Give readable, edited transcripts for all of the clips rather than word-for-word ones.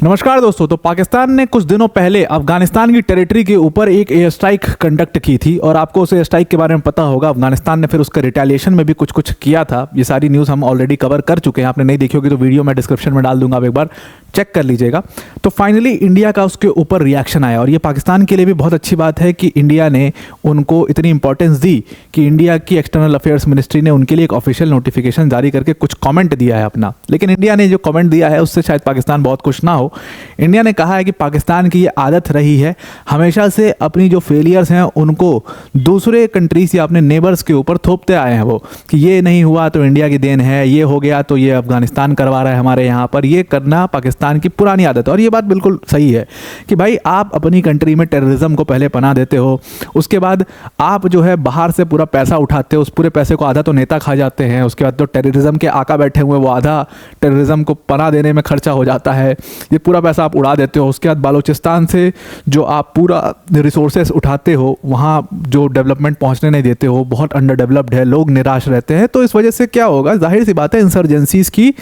नमस्कार दोस्तों। तो पाकिस्तान ने कुछ दिनों पहले अफगानिस्तान की टेरिटरी के ऊपर एक एयर स्ट्राइक कंडक्ट की थी और आपको उस एयर स्ट्राइक के बारे में पता होगा। अफगानिस्तान ने फिर उसका रिटेलिएशन में भी कुछ कुछ किया था। ये सारी न्यूज़ हम ऑलरेडी कवर कर चुके हैं। आपने नहीं देखी होगी तो वीडियो मैं डिस्क्रिप्शन में डाल दूंगा, आप एक बार चेक कर लीजिएगा। तो फाइनली इंडिया का उसके ऊपर रिएक्शन आया और ये पाकिस्तान के लिए भी बहुत अच्छी बात है कि इंडिया ने उनको इतनी इंपॉर्टेंस दी कि इंडिया की एक्सटर्नल अफेयर्स मिनिस्ट्री ने उनके लिए एक ऑफिशियल नोटिफिकेशन जारी करके कुछ कमेंट दिया है अपना। लेकिन इंडिया ने जो कमेंट दिया है उससे शायद पाकिस्तान बहुत खुश ना हो। इंडिया ने कहा है कि पाकिस्तान की ये आदत रही है हमेशा से अपनी जो फेलियर्स हैं उनको दूसरे कंट्रीज या अपने नेबर्स के ऊपर थोपते आए हैं वो, कि ये नहीं हुआ तो इंडिया की देन है, ये हो गया तो ये अफगानिस्तान करवा रहा है हमारे यहाँ पर। ये करना पाकिस्तान की पुरानी आदत है और ये बात बिल्कुल सही है कि भाई आप अपनी कंट्री में टेररिज्म को पहले पनाह देते हो, उसके बाद आप जो है बाहर से पूरा पैसा उठाते हो, उस पूरे पैसे को आधा तो नेता खा जाते हैं, उसके बाद तो टेररिज्म के आका बैठे हुए वो आधा टेररिज्म को पनाह देने में खर्चा हो जाता है, ये पूरा पैसा आप उड़ा देते हो। उसके बाद बालूचिस्तान से जो आप पूरा रिसोर्सेस उठाते हो वहाँ जो डेवलपमेंट पहुँचने नहीं देते हो, बहुत अंडर डेवलप्ड है, लोग निराश रहते हैं। तो इस वजह से क्या होगा, जाहिर सी बात है इंसर्जेंसीज की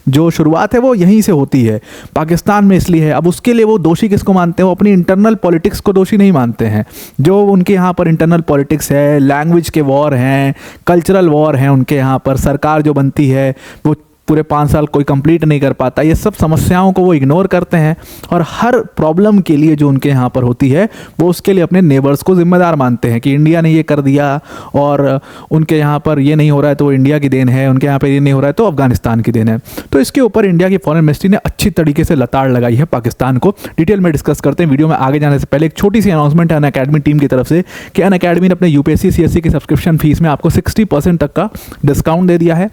जो शुरुआत है वो यहीं से होती है पाकिस्तान में, इसलिए है। अब उसके लिए वो दोषी किसको मानते हैं? वो अपनी इंटरनल पॉलिटिक्स को दोषी नहीं मानते हैं। जो उनके यहाँ पर इंटरनल पॉलिटिक्स है, लैंग्वेज के वॉर हैं, कल्चरल वॉर हैं, उनके यहाँ पर सरकार जो बनती है वो पूरे 5 साल कोई कंप्लीट नहीं कर पाता, ये सब समस्याओं को वो इग्नोर करते हैं और हर प्रॉब्लम के लिए जो उनके यहाँ पर होती है वो उसके लिए अपने नेबर्स को जिम्मेदार मानते हैं कि इंडिया ने ये कर दिया और उनके यहाँ पर ये नहीं हो रहा है तो इंडिया की देन है, उनके यहाँ पर ये नहीं हो रहा है तो अफगानिस्तान की देन है। तो इसके ऊपर इंडिया की फॉरेन मिनिस्ट्री ने अच्छी तरीके से लताड़ लगाई है पाकिस्तान को। डिटेल में डिस्कस करते हैं। वीडियो में आगे जाने से पहले एक छोटी सी अनाउंसमेंट है अनअकैडमी टीम की तरफ से कि अनअकैडमी ने अपने यूपीएससी सीएससी की सब्सक्रिप्शन फीस में आपको 60% तक का डिस्काउंट दे दिया है।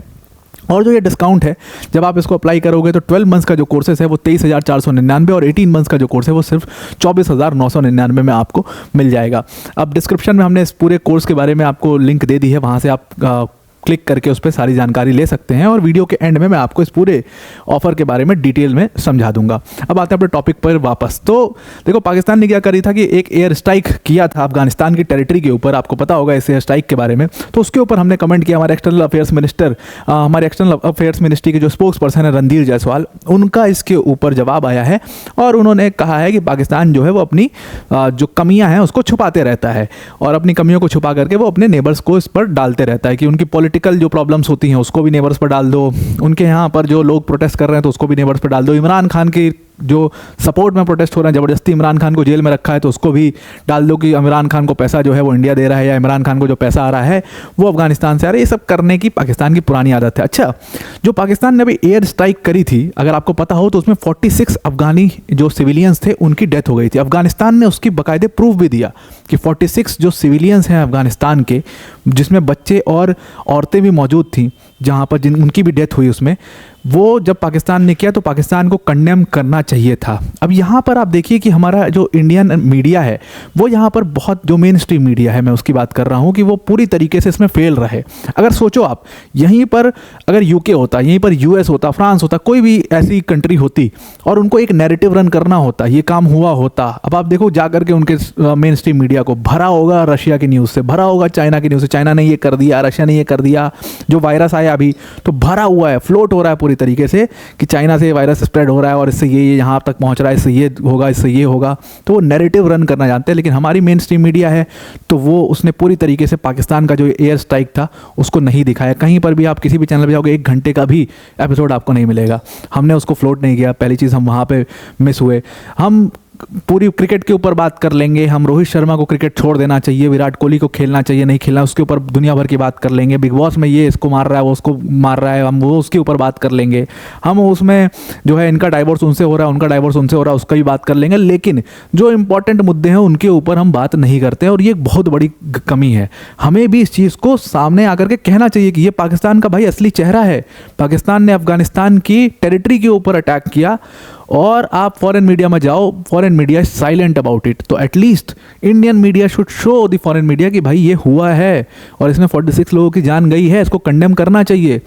और जो ये डिस्काउंट है जब आप इसको अप्लाई करोगे तो 12 मंथ्स का जो कोर्सेस है वो 23,499 और 18 मंथ्स का जो कोर्स है वो सिर्फ 24,999 में आपको मिल जाएगा। अब डिस्क्रिप्शन में हमने इस पूरे कोर्स के बारे में आपको लिंक दे दी है, वहाँ से आप क्लिक करके उस पर सारी जानकारी ले सकते हैं और वीडियो के एंड में मैं आपको इस पूरे ऑफर के बारे में डिटेल में समझा दूंगा। अब आते हैं अपने टॉपिक पर वापस। तो देखो पाकिस्तान ने क्या करी था कि एक एयर स्ट्राइक किया था अफगानिस्तान की टेरिटरी के ऊपर, आपको पता होगा इस एयर स्ट्राइक के बारे में। तो उसके ऊपर हमने कमेंट किया, हमारे एक्सटर्नल अफेयर्स मिनिस्टर, हमारे एक्सटर्नल अफेयर्स मिनिस्ट्री के जो स्पोक्स पर्सन है रणधीर जायसवाल, उनका इसके ऊपर जवाब आया है और उन्होंने कहा है कि पाकिस्तान जो है वो अपनी जो कमियाँ हैं उसको छुपाते रहता है और अपनी कमियों को छुपा करके वो अपने नेबर्स को इस पर डालते रहता है कि उनकी पॉलिटिकल जो प्रॉब्लम्स होती हैं उसको भी नेबर्स पर डाल दो, उनके यहाँ पर जो लोग प्रोटेस्ट कर रहे हैं तो उसको भी नेबर्स पर डाल दो, इमरान खान की जो सपोर्ट में प्रोटेस्ट हो रहे हैं, ज़बरदस्ती इमरान खान को जेल में रखा है तो उसको भी डाल दो कि इमरान खान को पैसा जो है वो इंडिया दे रहा है या इमरान खान को जो पैसा आ रहा है वो अफगानिस्तान से आ रहा है। ये सब करने की पाकिस्तान की पुरानी आदत है। अच्छा, जो पाकिस्तान ने अभी एयर स्ट्राइक करी थी, अगर आपको पता हो तो उसमें 46 अफगानी जो सिविलियंस थे उनकी डेथ हो गई थी। अफगानिस्तान ने उसकी बाकायदे प्रूफ भी दिया कि 46 जो सिविलियंस हैं अफगानिस्तान के, जिसमें बच्चे और औरतें भी मौजूद थी, जहाँ पर उनकी भी डेथ हुई, उसमें वो जब पाकिस्तान ने किया तो पाकिस्तान को कंडेम करना चाहिए था। अब यहाँ पर आप देखिए कि हमारा जो इंडियन मीडिया है वो यहाँ पर बहुत, जो मेन स्ट्रीम मीडिया है मैं उसकी बात कर रहा हूँ, कि वो पूरी तरीके से इसमें फेल रहे। अगर सोचो आप, यहीं पर अगर यूके होता, यहीं पर यूएस होता, फ्रांस होता, कोई भी ऐसी कंट्री होती और उनको एक नैरेटिव रन करना होता, ये काम हुआ होता। अब आप देखो जा करके उनके मेन स्ट्रीम मीडिया को भरा होगा रशिया की न्यूज़ से, भरा होगा चाइना की न्यूज़ से, चाइना ने ये कर दिया, रशिया ने ये कर दिया, जो वायरस आया अभी तो भरा हुआ है, फ्लोट हो रहा है पूरी तरीके से कि चाइना से वायरस स्प्रेड हो रहा है और इससे ये यहाँ तक पहुँच रहा है, इससे ये होगा, इससे ये होगा। तो वो नैरेटिव रन करना जानते हैं। लेकिन हमारी मेन स्ट्रीम मीडिया है तो वो उसने पूरी तरीके से पाकिस्तान का जो एयर स्ट्राइक था उसको नहीं दिखाया। कहीं पर भी आप किसी भी चैनल पर जाओगे 1 घंटे का भी एपिसोड आपको नहीं मिलेगा। हमने उसको फ्लोट नहीं किया। पहली चीज़, हम वहाँ पर मिस हुए। हम पूरी क्रिकेट के ऊपर बात कर लेंगे, हम रोहित शर्मा को क्रिकेट छोड़ देना चाहिए, विराट कोहली को खेलना चाहिए, नहीं खेलना, उसके ऊपर दुनिया भर की बात कर लेंगे। बिग बॉस में ये इसको मार रहा है, वो उसको मार रहा है, हम वो उसके ऊपर बात कर लेंगे। हम उसमें जो है इनका डाइवोर्स उनसे हो रहा है, उनका डाइवोर्स उनसे हो रहा है, उसका भी बात कर लेंगे। लेकिन जो इंपॉर्टेंट मुद्दे हैं उनके ऊपर हम बात नहीं करते हैं और ये एक बहुत बड़ी कमी है। हमें भी इस चीज़ को सामने आकर के कहना चाहिए कि ये पाकिस्तान का भाई असली चेहरा है। पाकिस्तान ने अफगानिस्तान की टेरिटरी के ऊपर अटैक किया और आप फॉरेन मीडिया में जाओ, foreign media is silent about it. तो at least Indian media should show the foreign media कि भाई ये हुआ है और इसमें 46 लोगों की जान गई है, इसको कंडेम करना चाहिए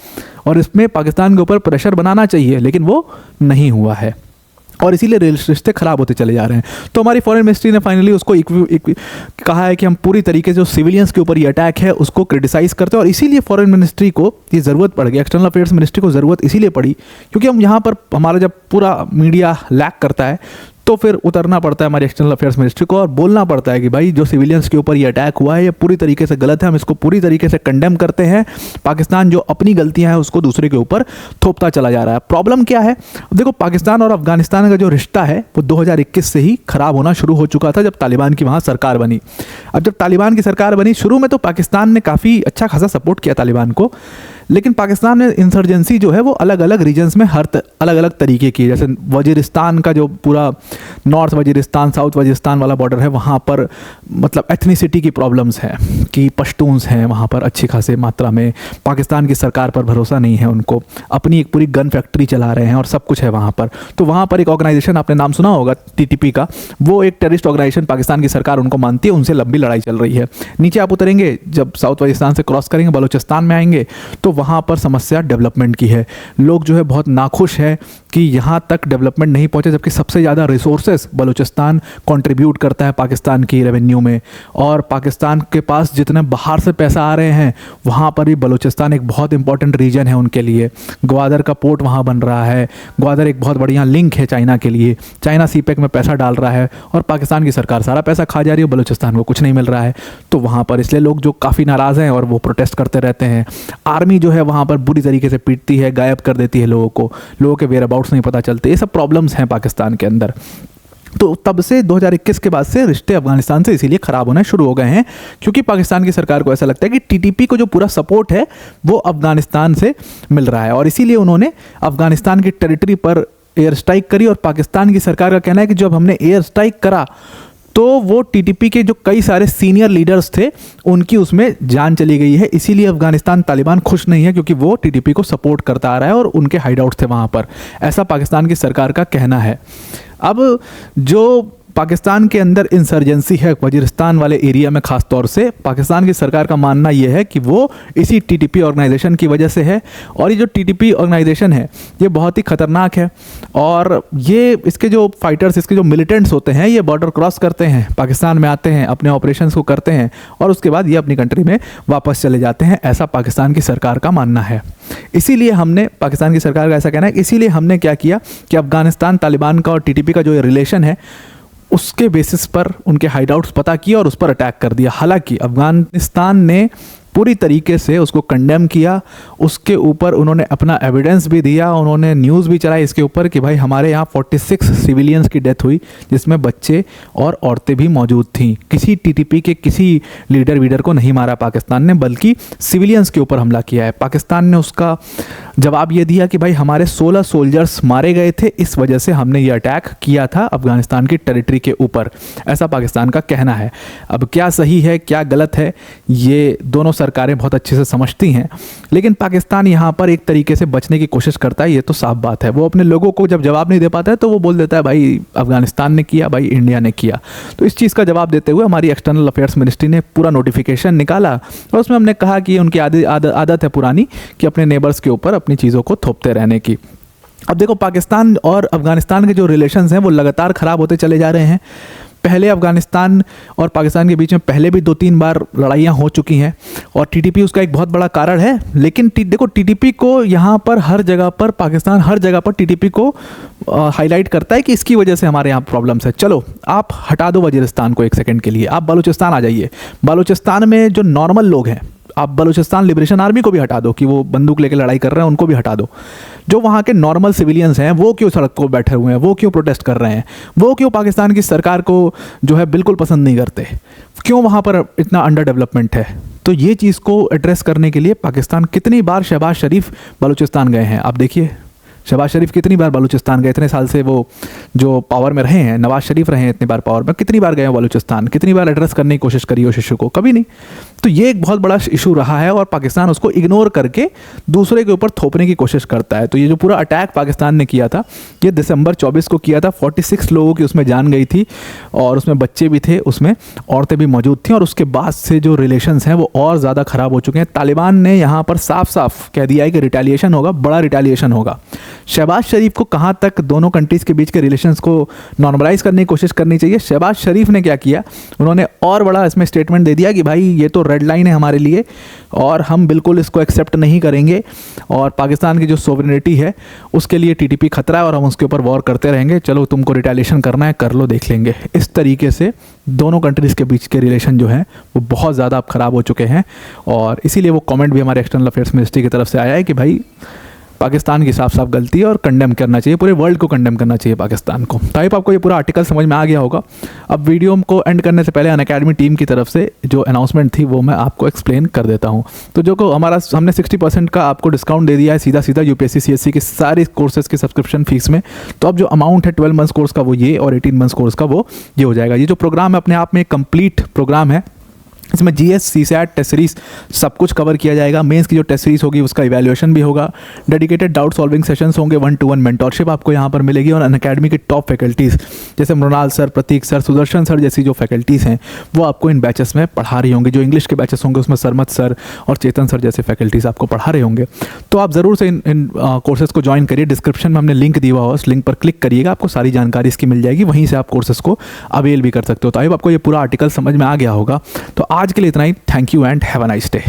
और इसमें पाकिस्तान के ऊपर प्रेशर बनाना चाहिए, लेकिन वो नहीं हुआ है। और इसीलिए रिश्ते ख़राब होते चले जा रहे हैं। तो हमारी फॉरेन मिनिस्ट्री ने फाइनली उसको कहा है कि हम पूरी तरीके से जो सिविलियंस के ऊपर ये अटैक है उसको क्रिटिसाइज़ करते हैं। और इसीलिए फॉरेन मिनिस्ट्री को ये ज़रूरत पड़ गई, एक्सटर्नल अफेयर्स मिनिस्ट्री को ज़रूरत इसीलिए पड़ी क्योंकि हम यहाँ पर हमारा जब पूरा मीडिया लैक करता है तो फिर उतरना पड़ता है हमारी एक्सटर्नल अफेयर्स मिनिस्ट्री को और बोलना पड़ता है कि भाई जो सिविलियंस के ऊपर ये अटैक हुआ है ये पूरी तरीके से गलत है, हम इसको पूरी तरीके से कंडेम करते हैं। पाकिस्तान जो अपनी गलतियां हैं उसको दूसरे के ऊपर थोपता चला जा रहा है। प्रॉब्लम क्या है? देखो, पाकिस्तान और अफगानिस्तान का जो रिश्ता है वो 2021 से ही खराब होना शुरू हो चुका था जब तालिबान की वहाँ सरकार बनी। अब जब तालिबान की सरकार बनी, शुरू में तो पाकिस्तान ने काफ़ी अच्छा खासा सपोर्ट किया तालिबान को, लेकिन पाकिस्तान में इंसर्जेंसी जो है वो अलग अलग रीजन्स में अलग अलग तरीके की, जैसे वजीरिस्तान का जो पूरा नॉर्थ वजीरिस्तान साउथ वजीरिस्तान वाला बॉर्डर है वहाँ पर मतलब एथनिसिटी की प्रॉब्लम्स हैं कि पश्तून्स हैं वहाँ पर अच्छी खासी मात्रा में। पाकिस्तान की सरकार पर भरोसा नहीं है उनको, अपनी एक पूरी गन फैक्ट्री चला रहे हैं और सब कुछ है वहाँ पर। तो वहाँ पर एक ऑर्गेनाइजेशन, आपने नाम सुना होगा TTP का, वो एक टेररिस्ट ऑर्गेनाइजेशन पाकिस्तान की सरकार उनको मानती है, उनसे लंबी लड़ाई चल रही है। नीचे आप उतरेंगे, जब साउथ वजीरिस्तान से क्रॉस करेंगे बलूचिस्तान में आएंगे तो वहाँ पर समस्या डेवलपमेंट की है। लोग जो है बहुत नाखुश है कि यहाँ तक डेवलपमेंट नहीं पहुँचे, जबकि सबसे ज़्यादा रिसोर्सेज बलूचिस्तान कंट्रीब्यूट करता है पाकिस्तान की रेवेन्यू में। और पाकिस्तान के पास जितने बाहर से पैसा आ रहे हैं वहाँ पर भी बलूचिस्तान एक बहुत इंपॉर्टेंट रीजन है उनके लिए। ग्वादर का पोर्ट वहाँ बन रहा है, ग्वादर एक बहुत बढ़िया लिंक है चाइना के लिए। चाइना CPEC में पैसा डाल रहा है और पाकिस्तान की सरकार सारा पैसा खा जा रही है, बलूचिस्तान को कुछ नहीं मिल रहा है। तो वहाँ पर इसलिए लोग जो काफ़ी नाराज़ हैं और वो प्रोटेस्ट करते रहते हैं। आर्मी जो है वहाँ पर बुरी तरीके से पीटती है, गायब कर देती है लोगों को, लोगों के वेयर अबाउट्स नहीं पता चलते। ये सब प्रॉब्लम्स हैं पाकिस्तान के अंदर। तो तब से 2021 के बाद से रिश्ते अफगानिस्तान से इसीलिए ख़राब होने शुरू हो गए हैं क्योंकि पाकिस्तान की सरकार को ऐसा लगता है कि TTP को जो पूरा सपोर्ट है वो अफगानिस्तान से मिल रहा है और इसीलिए उन्होंने अफगानिस्तान की टेरिटरी पर एयर स्ट्राइक करी। और पाकिस्तान की सरकार का कहना है कि जब हमने एयर स्ट्राइक करा तो वो TTP के जो कई सारे सीनियर लीडर्स थे उनकी उसमें जान चली गई है। इसीलिए अफगानिस्तान तालिबान खुश नहीं है क्योंकि वो TTP को सपोर्ट करता आ रहा है और उनके हाइडआउट्स थे वहाँ पर, ऐसा पाकिस्तान की सरकार का कहना है। अब जो पाकिस्तान के अंदर इंसर्जेंसी है वजीरिस्तान वाले एरिया में, ख़ास तौर से पाकिस्तान की सरकार का मानना यह है कि वो इसी TTP ऑर्गेनाइजेशन की वजह से है। और ये जो TTP ऑर्गेनाइजेशन है ये बहुत ही ख़तरनाक है और ये इसके जो फाइटर्स, इसके जो मिलिटेंट्स होते हैं ये बॉर्डर क्रॉस करते हैं, पाकिस्तान में आते हैं, अपने ऑपरेशंस को करते हैं और उसके बाद ये अपनी कंट्री में वापस चले जाते हैं, ऐसा पाकिस्तान की सरकार का मानना है। इसीलिए हमने, पाकिस्तान की सरकार का ऐसा कहना है, इसीलिए हमने क्या किया कि अफगानिस्तान तालिबान का और TTP का जो रिलेशन है उसके बेसिस पर उनके हाइडआउट्स पता किया और उस पर अटैक कर दिया। हालांकि अफगानिस्तान ने पूरी तरीके से उसको कंडेम किया, उसके ऊपर उन्होंने अपना एविडेंस भी दिया, उन्होंने न्यूज़ भी चलाई इसके ऊपर कि भाई हमारे यहाँ 46 सिविलियंस की डेथ हुई जिसमें बच्चे और औरतें भी मौजूद थीं। किसी TTP के किसी लीडर को नहीं मारा पाकिस्तान ने, बल्कि सिविलियंस के ऊपर हमला किया है। पाकिस्तान ने उसका जवाब ये दिया कि भाई हमारे 16 सोल्जर्स मारे गए थे, इस वजह से हमने ये अटैक किया था अफगानिस्तान की टेरिटरी के ऊपर, ऐसा पाकिस्तान का कहना है। अब क्या सही है क्या गलत है ये दोनों सरकारें बहुत अच्छे से समझती हैं, लेकिन पाकिस्तान यहाँ पर एक तरीके से बचने की कोशिश करता है, ये तो साफ बात है। वो अपने लोगों को जब जवाब नहीं दे पाता है तो वो बोल देता है भाई अफगानिस्तान ने किया, भाई इंडिया ने किया। तो इस चीज़ का जवाब देते हुए हमारी एक्सटर्नल अफेयर्स मिनिस्ट्री ने पूरा नोटिफिकेशन निकाला और उसमें हमने कहा कि उनकी आदत है पुरानी कि अपने नेबर्स के ऊपर अपनी चीज़ों को थोपते रहने की। अब देखो, पाकिस्तान और अफगानिस्तान के जो रिलेशंस हैं वो लगातार ख़राब होते चले जा रहे हैं। पहले अफगानिस्तान और पाकिस्तान के बीच में पहले भी 2-3 बार लड़ाइयाँ हो चुकी हैं और TTP उसका एक बहुत बड़ा कारण है। लेकिन देखो, TTP को यहाँ पर हर जगह पर, पाकिस्तान हर जगह पर TTP को हाईलाइट करता है कि इसकी वजह से हमारे यहाँ प्रॉब्लम्स है। चलो आप हटा दो वजीरिस्तान को एक सेकंड के लिए, आप बलूचिस्तान आ जाइए। बलूचिस्तान में जो नॉर्मल लोग हैं, आप बलूचिस्तान लिबरेशन आर्मी को भी हटा दो कि वो बंदूक लेके लड़ाई कर रहे हैं, उनको भी हटा दो। जो वहाँ के नॉर्मल सिविलियंस हैं वो क्यों सड़क को बैठे हुए हैं, वो क्यों प्रोटेस्ट कर रहे हैं, वो क्यों पाकिस्तान की सरकार को जो है बिल्कुल पसंद नहीं करते, क्यों वहाँ पर इतना अंडर डेवलपमेंट है। तो ये चीज़ को एड्रेस करने के लिए पाकिस्तान कितनी बार शहबाज शरीफ बलूचिस्तान गए हैं। आप देखिए शहबाज शरीफ कितनी बार बलूचिस्तान गए, इतने साल से वो जो पावर में रहे हैं, नवाज शरीफ रहे हैं इतनी बार पावर में, कितनी बार गए हैं बलूचिस्तान, कितनी बार एड्रेस करने की कोशिश करी उस इशू को, कभी नहीं। तो ये एक बहुत बड़ा इशू रहा है और पाकिस्तान उसको इग्नोर करके दूसरे के ऊपर थोपने की कोशिश करता है। तो ये जो पूरा अटैक पाकिस्तान ने किया था ये दिसंबर 24 को किया था। 46 लोगों की उसमें जान गई थी और उसमें बच्चे भी थे, उसमें औरतें भी मौजूद थी और उसके बाद से जो रिलेशंस हैं वो और ज़्यादा ख़राब हो चुके हैं। तालिबान ने यहाँ पर साफ साफ कह दिया है कि रिटेलिएशन होगा, बड़ा रिटेलिएशन होगा। शहबाज शरीफ को कहाँ तक दोनों कंट्रीज़ के बीच के रिलेशंस को नॉर्मलाइज करने की कोशिश करनी चाहिए। शहबाज शरीफ ने क्या किया, उन्होंने और बड़ा इसमें स्टेटमेंट दे दिया कि भाई ये तो रेड लाइन है हमारे लिए और हम बिल्कुल इसको एक्सेप्ट नहीं करेंगे और पाकिस्तान की जो सोवरेनिटी है उसके लिए टीटीपी खतरा है और हम उसके ऊपर वॉर करते रहेंगे, चलो तुमको रिटेलिएशन करना है कर लो, देख लेंगे। इस तरीके से दोनों कंट्रीज़ के बीच के रिलेशन जो हैं वो बहुत ज़्यादा अब ख़राब हो चुके हैं और इसीलिए वो कमेंट भी हमारे एक्सटर्नल अफेयर्स मिनिस्ट्री की तरफ से आया है कि भाई पाकिस्तान की साफ साफ गलती है और कंडेम करना चाहिए, पूरे वर्ल्ड को कंडेम करना चाहिए पाकिस्तान को। तो आई होप आपको ये पूरा आर्टिकल समझ में आ गया होगा। अब वीडियो को एंड करने से पहले अनअकैडमी टीम की तरफ से जो अनाउंसमेंट थी वो मैं आपको एक्सप्लेन कर देता हूँ। तो जो को हमने 60% का आपको डिस्काउंट दे दिया है सीधा सीधा यूपीएससी सीएससी के सारे कोर्सेज की सब्सक्रिप्शन फीस में। तो अब जो अमाउंट है 12 मंथ्स कोर्स का वो ये और 18 मंथ्स कोर्स का वो ये हो जाएगा। ये जो प्रोग्राम है अपने आप में कंप्लीट प्रोग्राम है, इसमें जीएस सीसैट टेस्ट सीरीज सब कुछ कवर किया जाएगा। मेंस की जो टेस्ट सीरीज होगी उसका इवैल्यूएशन भी होगा, डेडिकेटेड डाउट सॉल्विंग सेशंस होंगे, 1-to-1 मेंटरशिप आपको यहाँ पर मिलेगी और अनअकैडमी की टॉप फैकल्टीज़ जैसे मृणाल सर, प्रतीक सर, सुदर्शन सर जैसी जो फैकल्टीज़ हैं वो आपको इन बैचेस में पढ़ा रही होंगी। जो इंग्लिश के बैचेस होंगे उसमें सरमत सर और चेतन सर जैसे फैकल्टीज़ आपको पढ़ा रहे होंगे। तो आप ज़रूर से इन कोर्सेज़ को ज्वाइन करिए। डिस्क्रिप्शन में हमने लिंक दिया हुआ है, उस लिंक पर क्लिक करिएगा, आपको सारी जानकारी इसकी मिल जाएगी, वहीं से आप कोर्सेज़ को अवेल भी कर सकते हो। तो आई होप आपको ये पूरा आर्टिकल समझ में आ गया होगा। तो आज के लिए इतना ही। Thank you and have a nice day.